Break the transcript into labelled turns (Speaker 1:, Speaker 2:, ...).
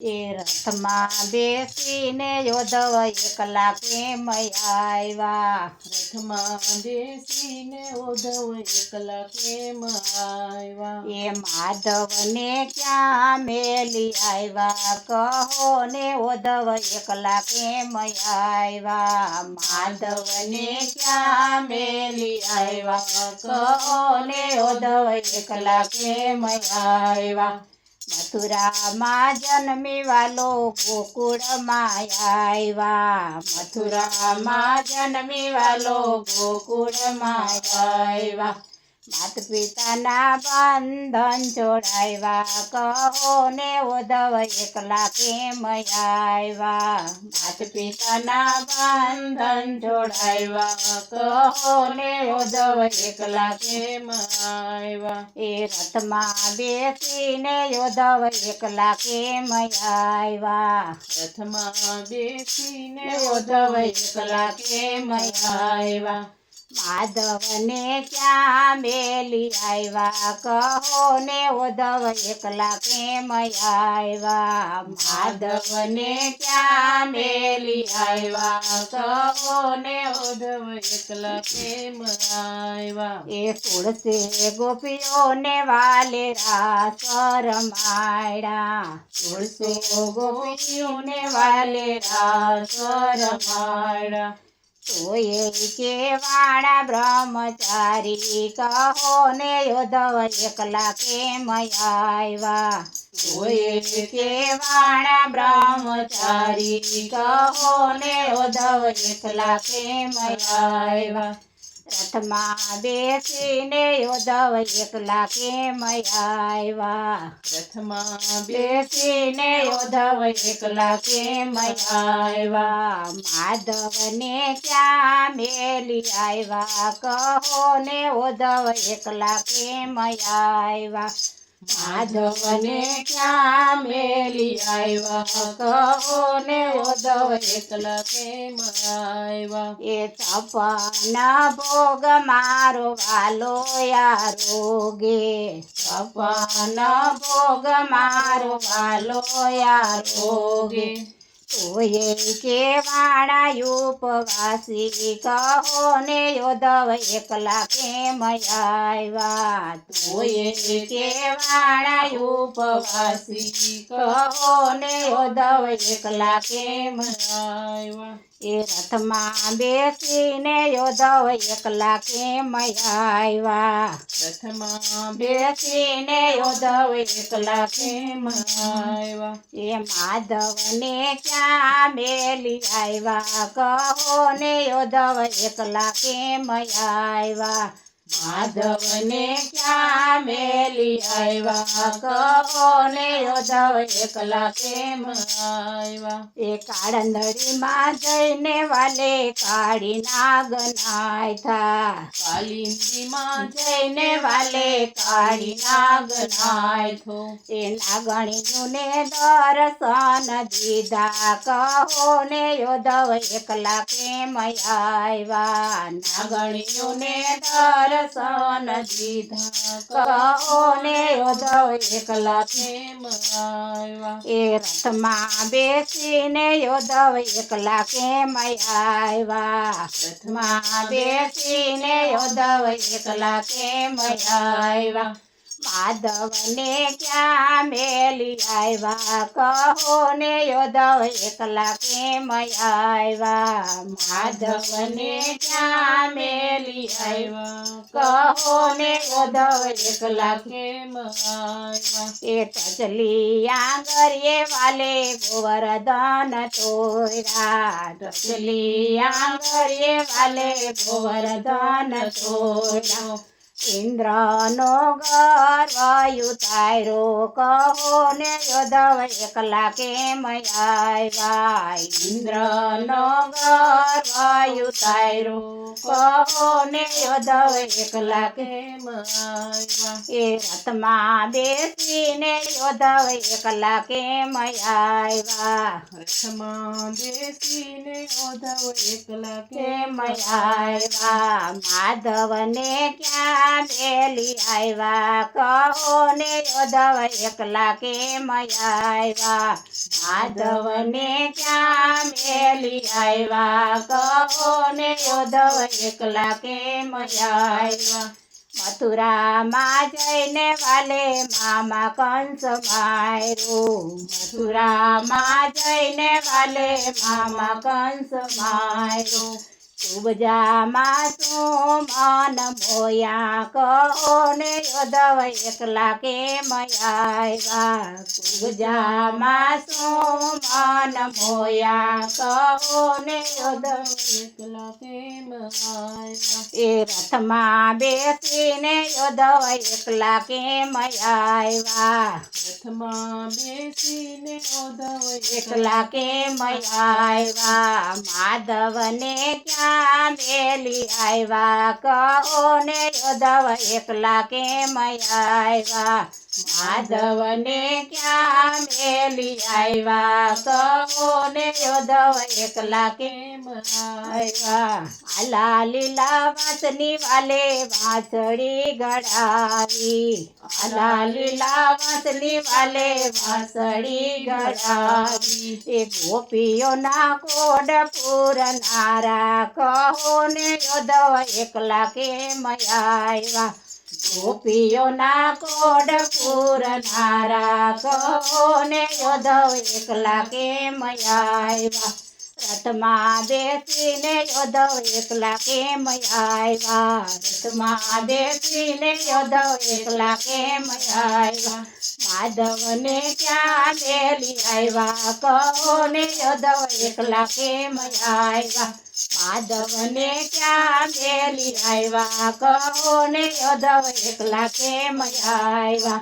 Speaker 1: એ રથમાં બેસીને યોધવ એકલા કેમ આવ્યા?
Speaker 2: રથમાં બેસીને ઉદ્ધવ એકલા કેમ આવ્યા?
Speaker 1: એ માધવને ક્યાં મેલી આવ્યા? કહો ને ઉદ્ધવ એકલા કેમ આવ્યા? માધવને ક્યાં મેલી આવ્યા? કહો ને ઉદ્ધવ એકલા કેમ આવ્યા? મથુરામાં જન્મી વાલો ગોકુળમાં આવ્યા. મથુરામાં જન્મી વાલો ગોકુળમાં આવ્યા. માત પિતાના બંધન છોડાવ્યા. કહો ને ઉદ્ધવ એકલા કેમ આવ્યા? માત પિતાના બંધન છોડાવ્યા. કહો ને ઉદ્ધવ એકલા
Speaker 2: કેમ આવ્યા?
Speaker 1: એ રથમાં બેસીને ઉદ્ધવ એકલા કેમ આવ્યા?
Speaker 2: રથમાં બેસીને
Speaker 1: ઉદ્ધવ એકલા કેમ આવ્યા? માધવને ક્યાં મેલી આવ્યા? કહો ને ઉદ્ધવ એકલા કેમ આવ્યા? માધવને ક્યાં મેલી આવ્યા? કહો ને
Speaker 2: ઉદ્ધવ એકલા કેમ આવ્યા?
Speaker 1: એ તુળસે ગોપીઓને વાલે રાસ રમાડ્યા.
Speaker 2: તુળસે ગોપીઓને વાલે રાસ રમાડ્યા.
Speaker 1: તો એ કેવાળા બ્રહ્મચારી કહો ને ઉદ્ધવ એકલા કેમ આવ્યા?
Speaker 2: તો એ કેવાળા બ્રહ્મચારી
Speaker 1: કહો ને ઉદ્ધવ એકલા કેમ આવ્યા? રથમાં બેસીને ઉદ્ધવ એકલા કેમ આવ્યા?
Speaker 2: રથમાં
Speaker 1: બેસીને ઉદ્ધવ એકલા કેમ આવ્યા? માધવને ક્યાં મેલી આવ્યા? કહો ને ઉદ્ધવ એકલા કેમ આવ્યા? માધવને ક્યાં મેલી આવ્યા? કહો ને ઉદ્ધવ
Speaker 2: એકલા કેમ આવ્યા?
Speaker 1: એ છપ્પન ભોગ મારો વાલો આરોગે. છપ્પન ભોગ મારો વાલો આરોગે. તો એ કેવાળા ઉપવાસી કહો ને ઉદ્ધવ એકલા કેમ આવ્યા?
Speaker 2: તો એ કેવાળા ઉપવાસી
Speaker 1: કહો ને ઉદ્ધવ એકલા
Speaker 2: કેમ આવ્યા?
Speaker 1: એ રથમાં બેસીને ઉદ્ધવ એકલા કેમ આવ્યા?
Speaker 2: રથમાં
Speaker 1: બેસીને ઉદ્ધવ એકલા
Speaker 2: કેમ આવ્યા?
Speaker 1: એ માધવને ક્યાં મેલી આવ્યા? કહો ને ઉદ્ધવ એકલા કેમ આવ્યા?
Speaker 2: માધવને ક્યાં મેલી આવ્યા? કહો ને ઉદ્ધવ એકલા કેમ આવ્યા?
Speaker 1: એ કાળંદડીમાં જઈને વાલે કાળી નાગ નાથા.
Speaker 2: કાલિંદીમાં
Speaker 1: જઈને વાલે કાળી નાગ
Speaker 2: નાથો.
Speaker 1: એ નાગણીનું ને દર્શન દીધા. કહો ને ઉદ્ધવ એકલા કેમ આવ્યા?
Speaker 2: નાગણીયું ને
Speaker 1: દર્શન દીધા. કહો ને ઉદ્ધવ એકલા
Speaker 2: કેમ આવ્યા?
Speaker 1: એ રથમાં બેસીને ઉદ્ધવ એકલા કેમ આવ્યા?
Speaker 2: રથમાં
Speaker 1: બેસીને ઉદ્ધવ એકલા કેમ આવ્યા? માધવને ક્યાં મેલી આવ્યા? કહો ને ઉદ્ધવ એકલા કેમ આવ્યા? માધવને ક્યાં મેલી આવ્યા? કહો ને ઉદ્ધવ એકલા
Speaker 2: કેમ આવ્યા?
Speaker 1: એ ટચલી આંગરીએ વાલે ગોવર્ધન તોર્યા. ટચલી આંગરીએ વાલે ગોવર્ધન તોર્યા. ઇન્દ્રનો ગર્વ ઉતાર્યો. કહો ને ઉદ્ધવ એકલા કેમ આવ્યા? ઇન્દ્રનો ગર્વ ઉતાર્યો. કહો ને યોધવ એકલા
Speaker 2: કેમ આવ્યા
Speaker 1: એ રથમાં બેસીને યોધવ એકલા કેમ આવ્યા
Speaker 2: રથમાં બેસીને યોધવ એકલા
Speaker 1: કેમ
Speaker 2: કેમ
Speaker 1: આવ્યા માધવને ક્યાં બેલી આવ્યા કહો ને યોધવ એકલા કેમ આવ્યા માધવને ક્યાં બેલી આવ્યા કહો ને યોધવ એકલા કેમ આવ્યા મથુરામાં જઈને વાલે મામા કંસ માર્યું મથુરામાં જઈને વાલે મામા કંસ માર્યું તુબજામાં શું મન મોયા કહો ને યોધવ એકલા કેમ આવ્યા તુબજામાં શું મન મોયા કહો ને યોધવ
Speaker 2: એકલા કેમ આવ્યા
Speaker 1: એ રથમાં બેસીને યોધવ એકલા કેમ આવ્યા
Speaker 2: રથમાં બેસીને યોધવ
Speaker 1: એકલા કેમ આવ્યા માધવને ક્યાં મેલી આવ્યા કહો ને યોધવ એકલા કેમ આવ્યા માધવને ક્યાં મેલી આવ્યા કહો ને યોધવ એકલા કેમ આવ્યા આલા લીલા વાંસની વાલે વાંસળી ગળાવી આલા લીલા વાંસની વાલે વાંસળી ગળાવી એ ગોપીઓના કોડ પૂરનારા કહો ને યોધવ એકલા કેમ આવ્યા ગોપીઓના કોડ પૂરનારા કહો ને યોધવ એકલા કેમ આવ્યા રથમાં બેસીને યોધવ એકલા કેમ આવ્યા રથમાં બેસીને યોધવ એકલા કેમ આવ્યા માધવને ક્યાં મેલી આવ્યા કહો ને યોધવ એકલા કેમ આવ્યા માધવને ક્યાં મેલી આવ્યા કહો ને યોધવ એકલા કેમ આવ્યા